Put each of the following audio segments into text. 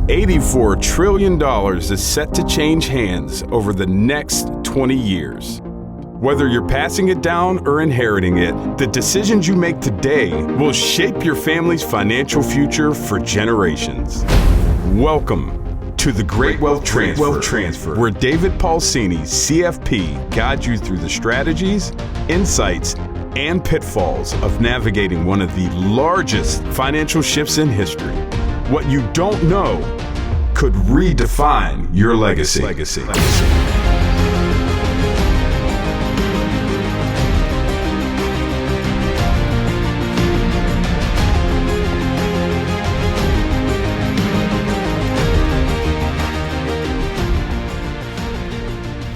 $84 trillion is set to change hands over the next 20 years. Whether you're passing it down or inheriting it, the decisions you make today will shape your family's financial future for generations. Welcome to the Great Wealth Transfer, where David Pulcini, CFP, guides you through the strategies, insights, and pitfalls of navigating one of the largest financial shifts in history. What you don't know could redefine your legacy.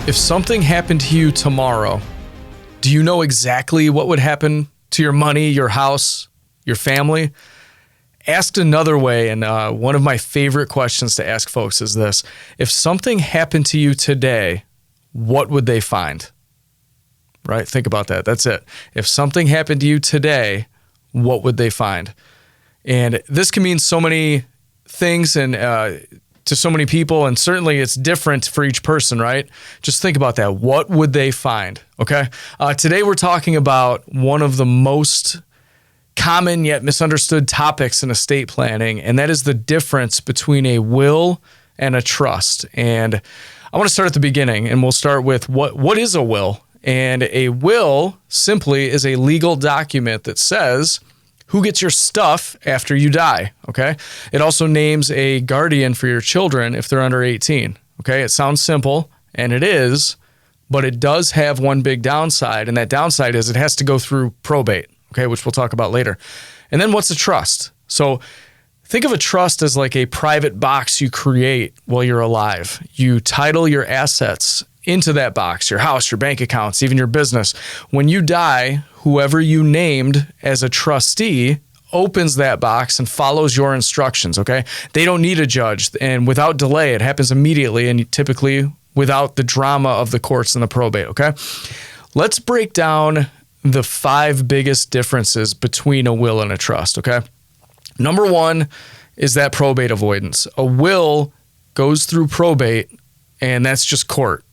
If something happened to you tomorrow, do you know exactly what would happen to your money, your house, your family? Asked another way, and one of my favorite questions to ask folks is this: if something happened to you today, what would they find? Right? Think about that. That's it. If something happened to you today, what would they find? And this can mean so many things and to so many people, and certainly it's different for each person, right? Just think about that. What would they find? Okay. Today we're talking about one of the most common yet misunderstood topics in estate planning, and that is the difference between a will and a trust. And I want to start at the beginning, and we'll start with what is a will? And a will simply is a legal document that says who gets your stuff after you die, okay? It also names a guardian for your children if they're under 18, okay? It sounds simple, and it is, but it does have one big downside, and that downside is it has to go through probate, okay, which we'll talk about later. And then what's a trust? So think of a trust as like a private box you create while you're alive. You title your assets into that box, your house, your bank accounts, even your business. When you die, whoever you named as a trustee opens that box and follows your instructions, okay? They don't need a judge, and without delay, it happens immediately and typically without the drama of the courts and the probate, okay? Let's break down the 5 biggest differences between a will and a trust, okay? Number 1 is that probate avoidance. A will goes through probate, and that's just court,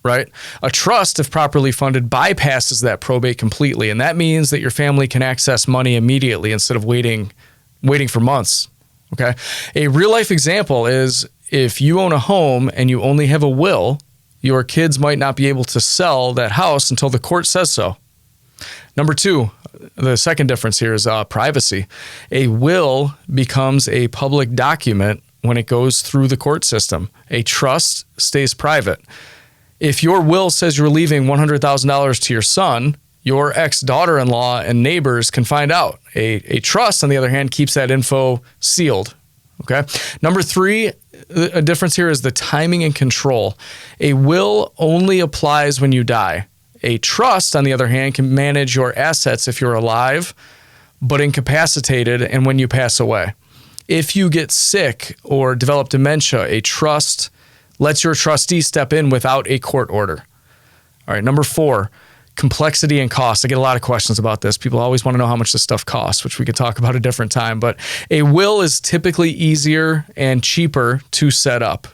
right? A trust, if properly funded, bypasses that probate completely, and that means that your family can access money immediately instead of waiting for months, okay? A real-life example is if you own a home and you only have a will, your kids might not be able to sell that house until the court says so. Number 2, the second difference here is privacy. A will becomes a public document when it goes through the court system. A trust stays private. If your will says you're leaving $100,000 to your son, your ex-daughter-in-law and neighbors can find out. A trust, on the other hand, keeps that info sealed. Okay. Number 3, a difference here is the timing and control. A will only applies when you die. A trust, on the other hand, can manage your assets if you're alive, but incapacitated and when you pass away. If you get sick or develop dementia, a trust lets your trustee step in without a court order. All right, number 4, complexity and cost. I get a lot of questions about this. People always want to know how much this stuff costs, which we could talk about a different time, but a will is typically easier and cheaper to set up.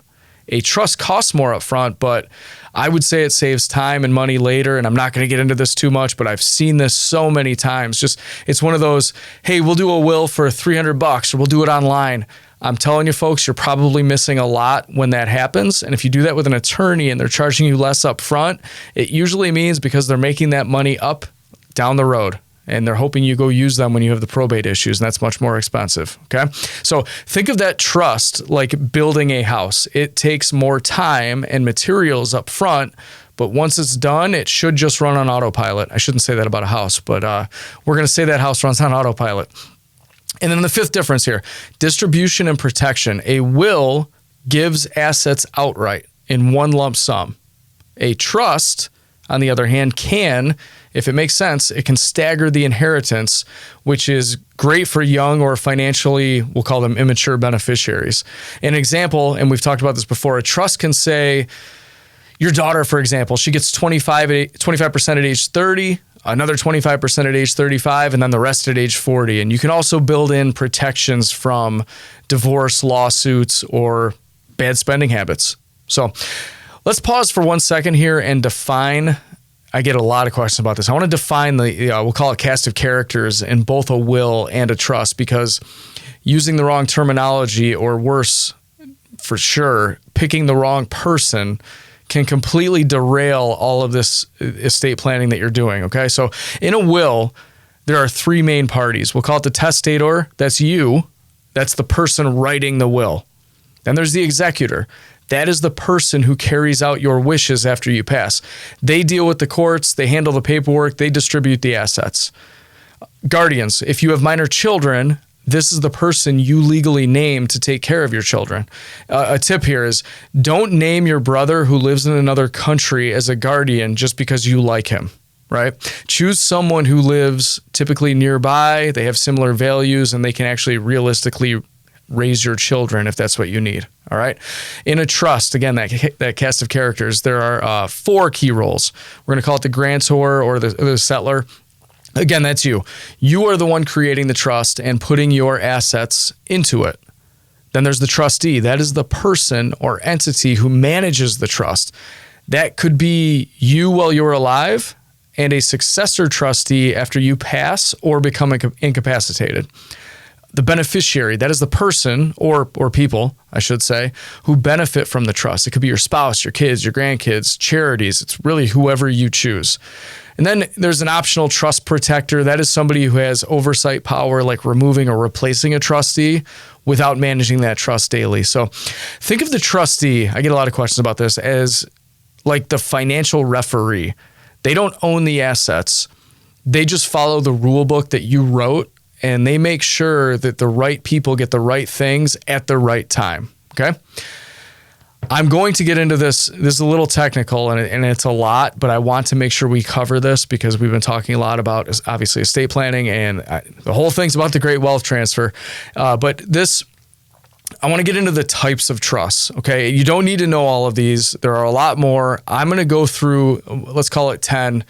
A trust costs more upfront, but I would say it saves time and money later, and I'm not going to get into this too much, but I've seen this so many times. Just, it's one of those, hey, we'll do a will for $300 or we'll do it online. I'm telling you folks, you're probably missing a lot when that happens. And if you do that with an attorney and they're charging you less up front, it usually means because they're making that money up down the road. And they're hoping you go use them when you have the probate issues, and that's much more expensive, okay? So think of that trust like building a house. It takes more time and materials up front, but once it's done, it should just run on autopilot. I shouldn't say that about a house, but we're going to say that house runs on autopilot. And then the 5th difference here, distribution and protection. A will gives assets outright in one lump sum. A trust, on the other hand, can, if it makes sense, it can stagger the inheritance, which is great for young or financially, we'll call them immature beneficiaries. An example, and we've talked about this before, a trust can say, your daughter, for example, she gets 25% at age 30, another 25% at age 35, and then the rest at age 40. And you can also build in protections from divorce, lawsuits, or bad spending habits. So let's pause for 1 second here and define. I get a lot of questions about this. I want to define we'll call it cast of characters in both a will and a trust, because using the wrong terminology, or worse, for sure, picking the wrong person can completely derail all of this estate planning that you're doing, okay? So in a will, there are three main parties. We'll call it the testator. That's you. That's the person writing the will. Then there's the executor. That is the person who carries out your wishes after you pass. They deal with the courts. They handle the paperwork. They distribute the assets. Guardians. If you have minor children, this is the person you legally name to take care of your children. A tip here is don't name your brother who lives in another country as a guardian just because you like him, right? Choose someone who lives typically nearby, they have similar values, and they can actually realistically raise your children if that's what you need, all right? In a trust, again, that cast of characters, there are 4 key roles. We're going to call it the grantor or the settler. Again, that's you. You are the one creating the trust and putting your assets into it. Then there's the trustee. That is the person or entity who manages the trust. That could be you while you're alive and a successor trustee after you pass or become incapacitated. The beneficiary, that is the person or people, I should say, who benefit from the trust. It could be your spouse, your kids, your grandkids, charities. It's really whoever you choose. And then there's an optional trust protector. That is somebody who has oversight power, like removing or replacing a trustee without managing that trust daily. So think of the trustee, I get a lot of questions about this, as like the financial referee. They don't own the assets. They just follow the rule book that you wrote, and they make sure that the right people get the right things at the right time, okay? I'm going to get into this. This is a little technical and it's a lot, but I want to make sure we cover this because we've been talking a lot about, obviously, estate planning, and the whole thing's about the great wealth transfer. But this, I want to get into the types of trusts, okay? You don't need to know all of these. There are a lot more. I'm going to go through, let's call it 10.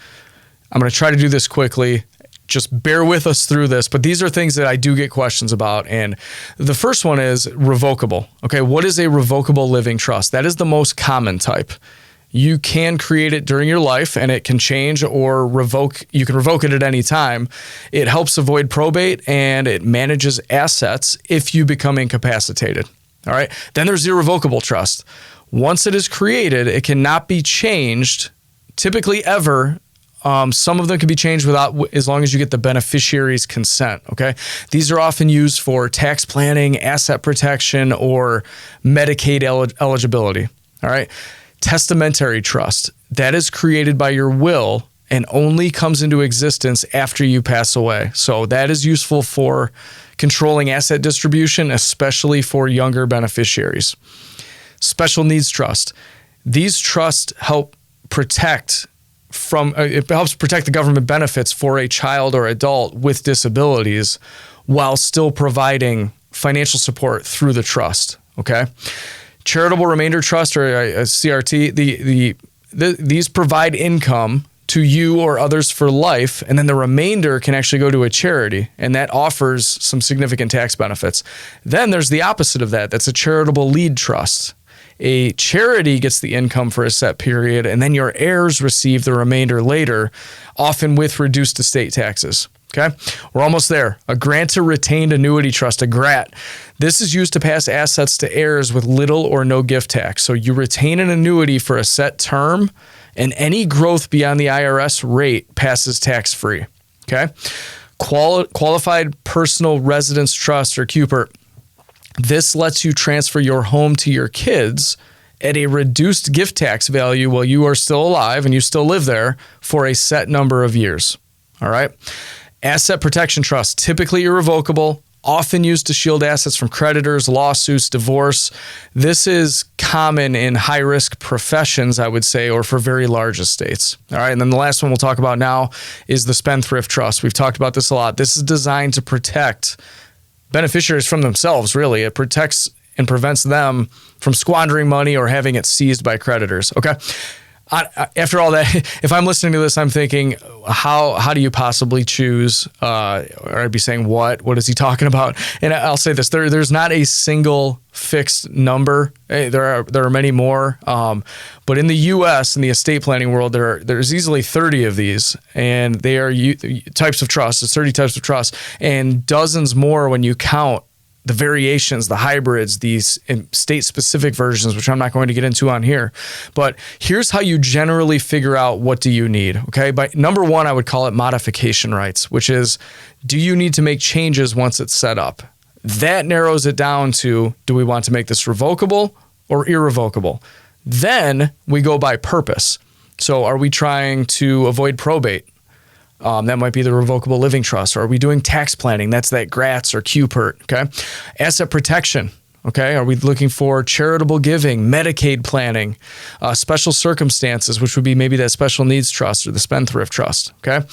I'm going to try to do this quickly. Just bear with us through this, but these are things that I do get questions about. And the first one is revocable. Okay, what is a revocable living trust? That is the most common type. You can create it during your life and it can change or revoke. You can revoke it at any time. It helps avoid probate and it manages assets if you become incapacitated. All right. Then there's the irrevocable trust. Once it is created, it cannot be changed, typically ever. Some of them can be changed as long as you get the beneficiary's consent, okay? These are often used for tax planning, asset protection, or Medicaid eligibility, all right? Testamentary trust, that is created by your will and only comes into existence after you pass away. So that is useful for controlling asset distribution, especially for younger beneficiaries. Special needs trust. These trusts help protect it helps protect the government benefits for a child or adult with disabilities while still providing financial support through the trust, okay? Charitable remainder trust, or a CRT, these provide income to you or others for life, and then the remainder can actually go to a charity, and that offers some significant tax benefits. Then there's the opposite of that. That's a charitable lead trust. A charity gets the income for a set period, and then your heirs receive the remainder later, often with reduced estate taxes. Okay, we're almost there. A grantor retained annuity trust, a GRAT. This is used to pass assets to heirs with little or no gift tax. So you retain an annuity for a set term, and any growth beyond the IRS rate passes tax-free. Okay, qualified personal residence trust, or QPERT. This lets you transfer your home to your kids at a reduced gift tax value while you are still alive and you still live there for a set number of years. All right. Asset protection trust, typically irrevocable, often used to shield assets from creditors, lawsuits, divorce. This is common in high-risk professions, I would say, or for very large estates. All right. And then the last one we'll talk about now is the spendthrift trust. We've talked about this a lot. This is designed to protect beneficiaries from themselves, really. It protects and prevents them from squandering money or having it seized by creditors, okay? After all that, if I'm listening to this, I'm thinking, how do you possibly choose? Or I'd be saying, what is he talking about? And I'll say this: there's not a single fixed number. There are many more, but in the U.S. in the estate planning world, there's easily 30 of these, and they are types of trust. It's 30 types of trust, and dozens more when you count the variations, the hybrids, these state-specific versions, which I'm not going to get into on here. But here's how you generally figure out what do you need, okay? By number one, I would call it modification rights, which is, do you need to make changes once it's set up? That narrows it down to, do we want to make this revocable or irrevocable? Then we go by purpose. So are we trying to avoid probate? That might be the revocable living trust. Or are we doing tax planning? That's that GRATs or QPERT, okay? Asset protection, okay? Are we looking for charitable giving, Medicaid planning, special circumstances, which would be maybe that special needs trust or the spendthrift trust, okay?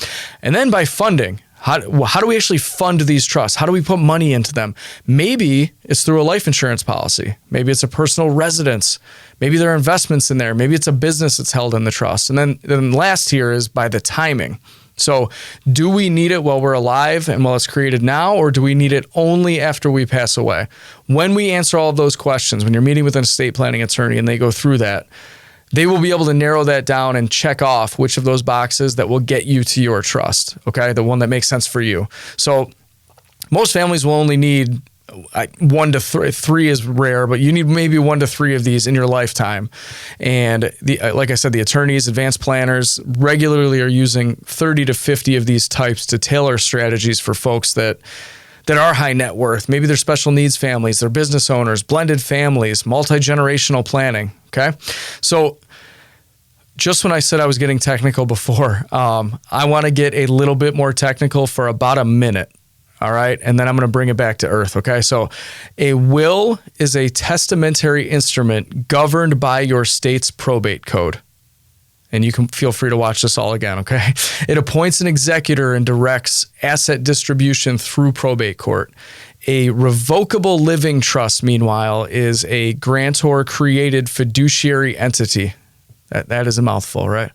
And then by funding, how do we actually fund these trusts? How do we put money into them? Maybe it's through a life insurance policy. Maybe it's a personal residence. Maybe there are investments in there. Maybe it's a business that's held in the trust. And then last here is by the timing. So do we need it while we're alive and while it's created now, or do we need it only after we pass away? When we answer all of those questions, when you're meeting with an estate planning attorney and they go through that, they will be able to narrow that down and check off which of those boxes that will get you to your trust, okay? The one that makes sense for you. So most families will only need 1 to 3. 3 is rare, but you need maybe 1 to 3 of these in your lifetime. And like I said, the attorneys, advanced planners regularly are using 30 to 50 of these types to tailor strategies for folks that are high net worth. Maybe they're special needs families, they're business owners, blended families, multi-generational planning, okay? So just when I said I was getting technical before, I want to get a little bit more technical for about a minute. All right. And then I'm going to bring it back to earth. Okay. So a will is a testamentary instrument governed by your state's probate code. And you can feel free to watch this all again. Okay. It appoints an executor and directs asset distribution through probate court. A revocable living trust, meanwhile, is a grantor created fiduciary entity. That is a mouthful, right?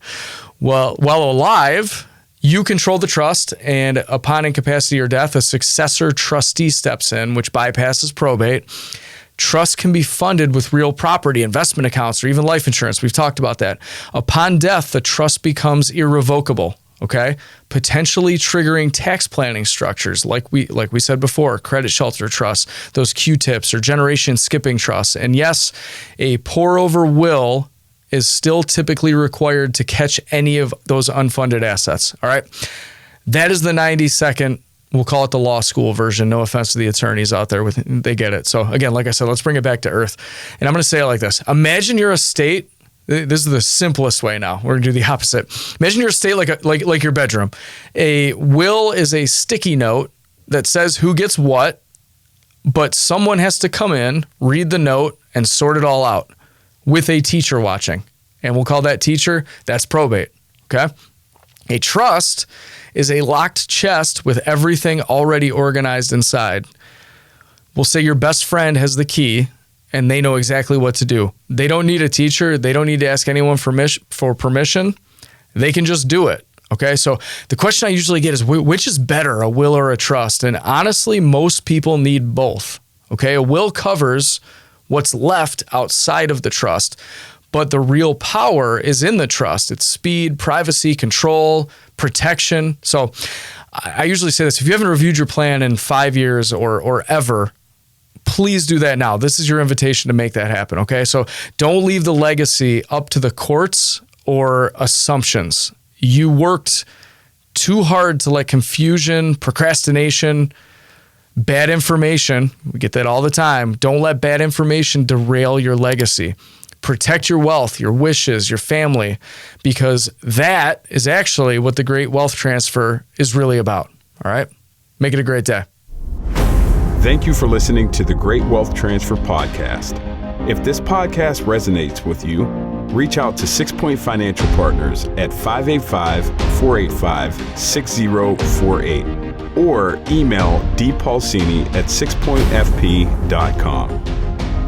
Well, while alive, you control the trust, and upon incapacity or death, a successor trustee steps in, which bypasses probate. Trust can be funded with real property, investment accounts, or even life insurance. We've talked about that. Upon death, the trust becomes irrevocable, okay? Potentially triggering tax planning structures, like we said before, credit shelter trusts, those Q-tips, or generation skipping trusts. And yes, a pour-over will is still typically required to catch any of those unfunded assets. All right. That is the 90-second, we'll call it the law school version. No offense to the attorneys out there, they get it. So again, like I said, let's bring it back to earth. And I'm going to say it like this. Imagine your estate. This is the simplest way now. We're going to do the opposite. Imagine your estate like your bedroom. A will is a sticky note that says who gets what, but someone has to come in, read the note, and sort it all out, with a teacher watching. And we'll call that teacher, that's probate, okay? A trust is a locked chest with everything already organized inside. We'll say your best friend has the key and they know exactly what to do. They don't need a teacher. They don't need to ask anyone for permission. They can just do it, okay? So the question I usually get is, which is better, a will or a trust? And honestly, most people need both, okay? A will covers what's left outside of the trust, but the real power is in the trust. It's speed, privacy, control, protection. So I usually say this: if you haven't reviewed your plan in 5 years or ever, please do that now. This is your invitation to make that happen, okay? So don't leave the legacy up to the courts or assumptions. You worked too hard to let confusion, procrastination, bad information, we get that all the time. Don't let bad information derail your legacy. Protect your wealth, your wishes, your family, because that is actually what the great wealth transfer is really about. All right? Make it a great day. Thank you for listening to the Great Wealth Transfer Podcast. If this podcast resonates with you, reach out to 6 Point Financial Partners at 585-485-6048 or email dpulcini@6pointfp.com.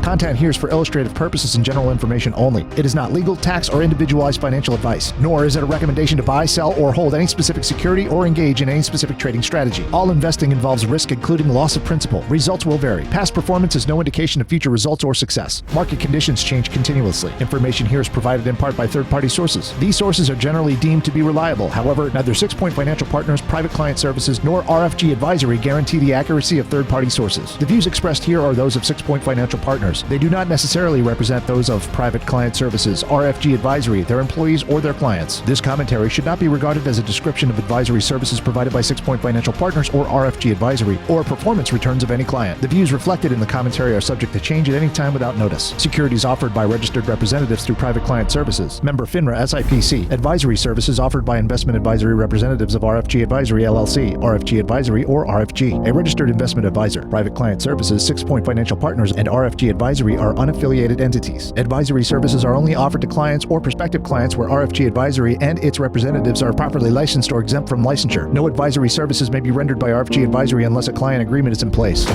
Content here is for illustrative purposes and general information only. It is not legal, tax, or individualized financial advice, nor is it a recommendation to buy, sell, or hold any specific security or engage in any specific trading strategy. All investing involves risk, including loss of principal. Results will vary. Past performance is no indication of future results or success. Market conditions change continuously. Information here is provided in part by third-party sources. These sources are generally deemed to be reliable. However, neither 6 Point Financial Partners, Private Client Services, nor RFG Advisory guarantee the accuracy of third-party sources. The views expressed here are those of 6 Point Financial Partners. They do not necessarily represent those of Private Client Services, RFG Advisory, their employees, or their clients. This commentary should not be regarded as a description of advisory services provided by 6 Point Financial Partners or RFG Advisory, or performance returns of any client. The views reflected in the commentary are subject to change at any time without notice. Securities offered by registered representatives through Private Client Services. Member FINRA SIPC. Advisory services offered by investment advisory representatives of RFG Advisory LLC, RFG Advisory, or RFG, a registered investment advisor. Private Client Services, 6 Point Financial Partners, and RFG Advisory are unaffiliated entities. Advisory services are only offered to clients or prospective clients where RFG Advisory and its representatives are properly licensed or exempt from licensure. No advisory services may be rendered by RFG Advisory unless a client agreement is in place.